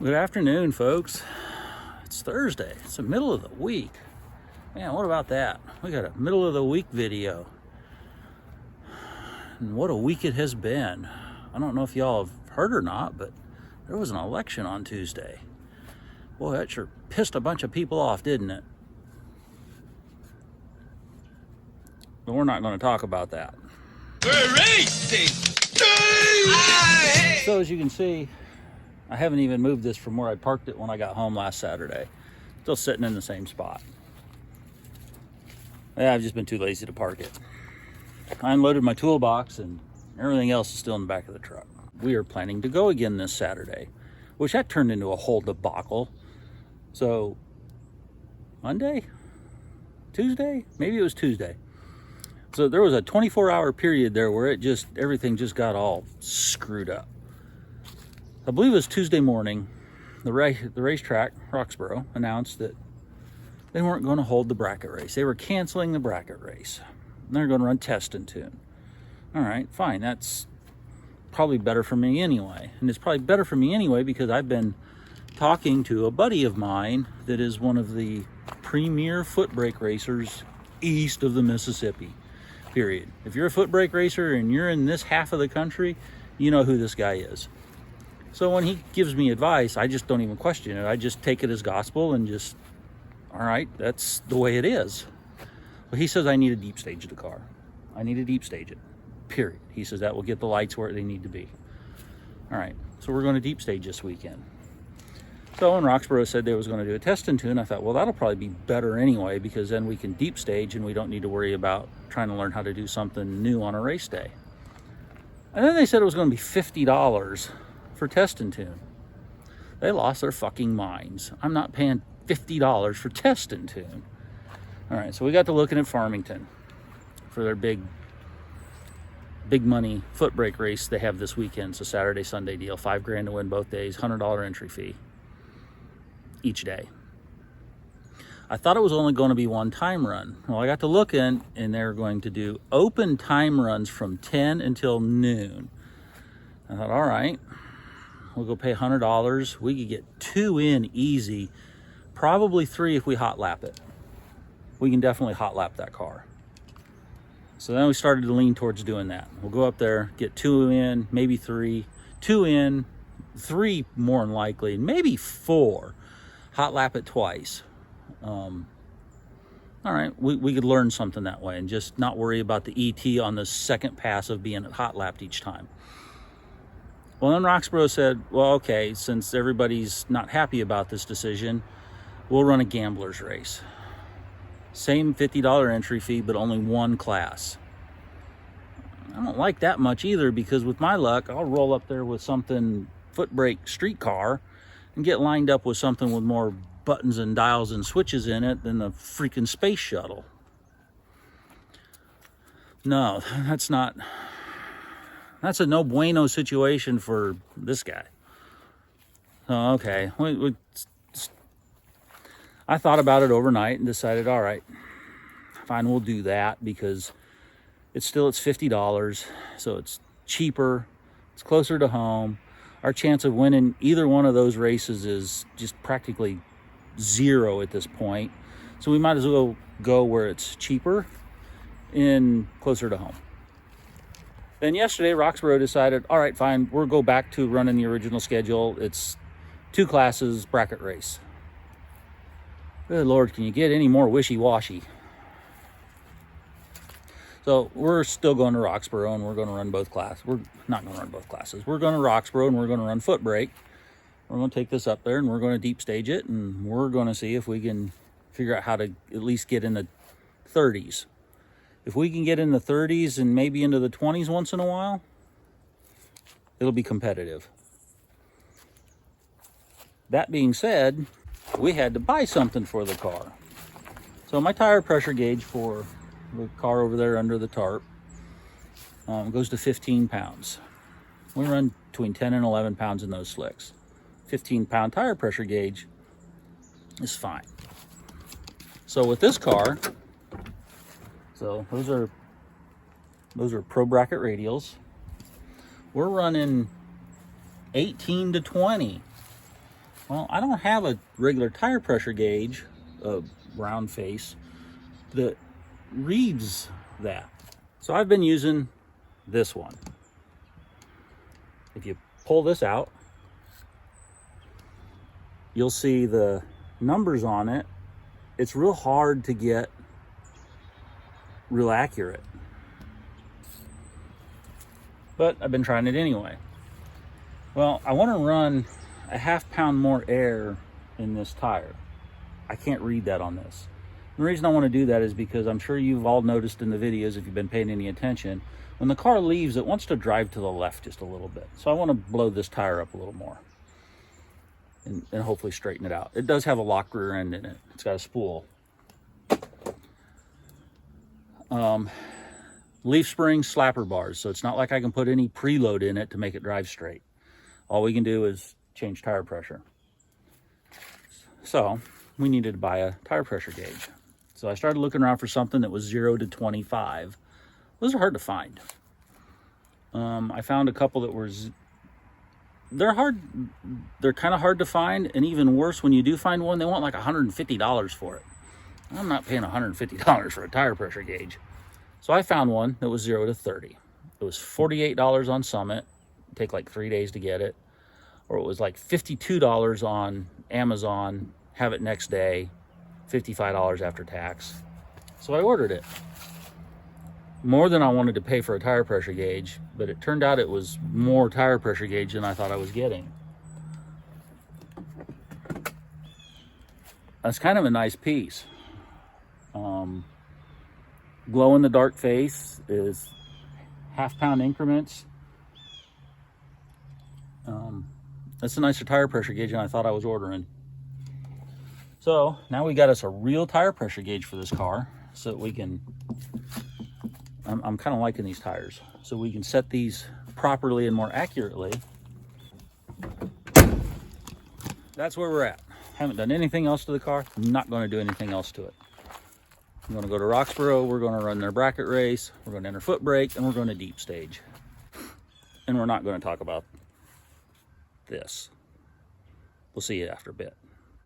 Good afternoon, folks. It's Thursday. It's the middle of the week. Man, what about that? We got a middle of the week video. And what a week it has been. I don't know if y'all have heard or not, but there was an election on Tuesday. Boy, that sure pissed a bunch of people off, didn't it? But we're not going to talk about that. We're racing! So as you can see, I haven't even moved this from where I parked it when I got home last Saturday. Still sitting in the same spot. Yeah, I've just been too lazy to park it. I unloaded my toolbox and everything else is still in the back of the truck. We are planning to go again this Saturday, which that turned into a whole debacle. So, Monday? Tuesday? Maybe it was Tuesday. So there was a 24-hour period there where everything just got all screwed up. I believe it was Tuesday morning, the racetrack, Roxborough, announced that they weren't going to hold the bracket race. They were canceling the bracket race. And they're going to run test and tune. All right, fine. That's probably better for me anyway. And it's probably better for me anyway because I've been talking to a buddy of mine that is one of the premier foot brake racers east of the Mississippi, period. If you're a foot brake racer and you're in this half of the country, you know who this guy is. So when he gives me advice, I just don't even question it. I just take it as gospel and just, all right, that's the way it is. Well, he says I need to deep stage the car. I need to deep stage it, period. He says that will get the lights where they need to be. All right, so we're going to deep stage this weekend. So when Roxborough said they was going to do a test and tune, I thought, well, that'll probably be better anyway because then we can deep stage and we don't need to worry about trying to learn how to do something new on a race day. And then they said it was going to be $50 for test and tune. They lost their fucking minds. I'm not paying $50 for test and tune. All right, so we got to looking at Farmington for their big money foot brake race they have this weekend. It's a Saturday, Sunday deal. $5,000 to win both days, $100 entry fee each day. I thought it was only going to be one time run. Well, I got to looking and they're going to do open time runs from 10 until noon. I thought, all right, we'll go pay $100. We could get 2 in easy, probably 3 if we hot lap it. We can definitely hot lap that car. So then we started to lean towards doing that. We'll go up there, get 2 in, maybe 3, 2 in, 3 more than likely, maybe 4. Hot lap it twice. All right, we could learn something that way and just not worry about the ET on the second pass of being hot lapped each time. Well, then Roxborough said, well, okay, since everybody's not happy about this decision, we'll run a gambler's race. Same $50 entry fee, but only one class. I don't like that much either because with my luck, I'll roll up there with something foot brake street car and get lined up with something with more buttons and dials and switches in it than the freaking space shuttle. No, that's a no bueno situation for this guy. So, okay, I thought about it overnight and decided, all right, fine, we'll do that because it's $50, so it's cheaper, it's closer to home. Our chance of winning either one of those races is just practically 0 at this point. So we might as well go where it's cheaper and closer to home. Then yesterday, Roxborough decided, all right, fine, we'll go back to running the original schedule. It's 2 classes, bracket race. Good Lord, can you get any more wishy-washy? So we're still going to Roxborough and we're going to run both classes. We're not going to run both classes. We're going to Roxborough and we're going to run foot brake. We're going to take this up there and we're going to deep stage it and we're going to see if we can figure out how to at least get in the 30s. If we can get in the 30s and maybe into the 20s once in a while, it'll be competitive. That being said, we had to buy something for the car. So my tire pressure gauge for the car over there under the tarp goes to 15 pounds. We run between 10 and 11 pounds in those slicks. 15-pound tire pressure gauge is fine. So with this car, so those are Pro Bracket radials. We're running 18 to 20 Well, I don't have a regular tire pressure gauge, a round face, that reads that. So I've been using this one. If you pull this out, you'll see the numbers on it. It's real hard to get real accurate. But I've been trying it anyway. Well, I want to run a half-pound more air in this tire. I can't read that on this. The reason I want to do that is because I'm sure you've all noticed in the videos, if you've been paying any attention, when the car leaves, it wants to drive to the left just a little bit. So I want to blow this tire up a little more and hopefully straighten it out. It does have a lock rear end in it. It's got a spool. Leaf spring slapper bars, so it's not like I can put any preload in it to make it drive straight. All we can do is change tire pressure. So we needed to buy a tire pressure gauge. So I started looking around for something that was 0 to 25. Those are hard to find. I found a couple that were, they're kind of hard to find, and even worse, when you do find one, they want like $150 for it. I'm not paying $150 for a tire pressure gauge. So I found one that was 0 to 30. It was $48 on Summit. It'd take like 3 days to get it. Or it was like $52 on Amazon, have it next day, $55 after tax. So I ordered it. More than I wanted to pay for a tire pressure gauge, but it turned out it was more tire pressure gauge than I thought I was getting. That's kind of a nice piece. Glow in the dark face is half-pound increments. That's a nicer tire pressure gauge than I thought I was ordering. So now we got us a real tire pressure gauge for this car, so that we can, I'm kind of liking these tires, so we can set these properly and more accurately. That's where we're at. Haven't done anything else to the car. Not going to do anything else to it. I'm going to go to Roxborough. We're going to run their bracket race. We're going to enter foot brake, and we're going to deep stage. And we're not going to talk about this. We'll see you after a bit.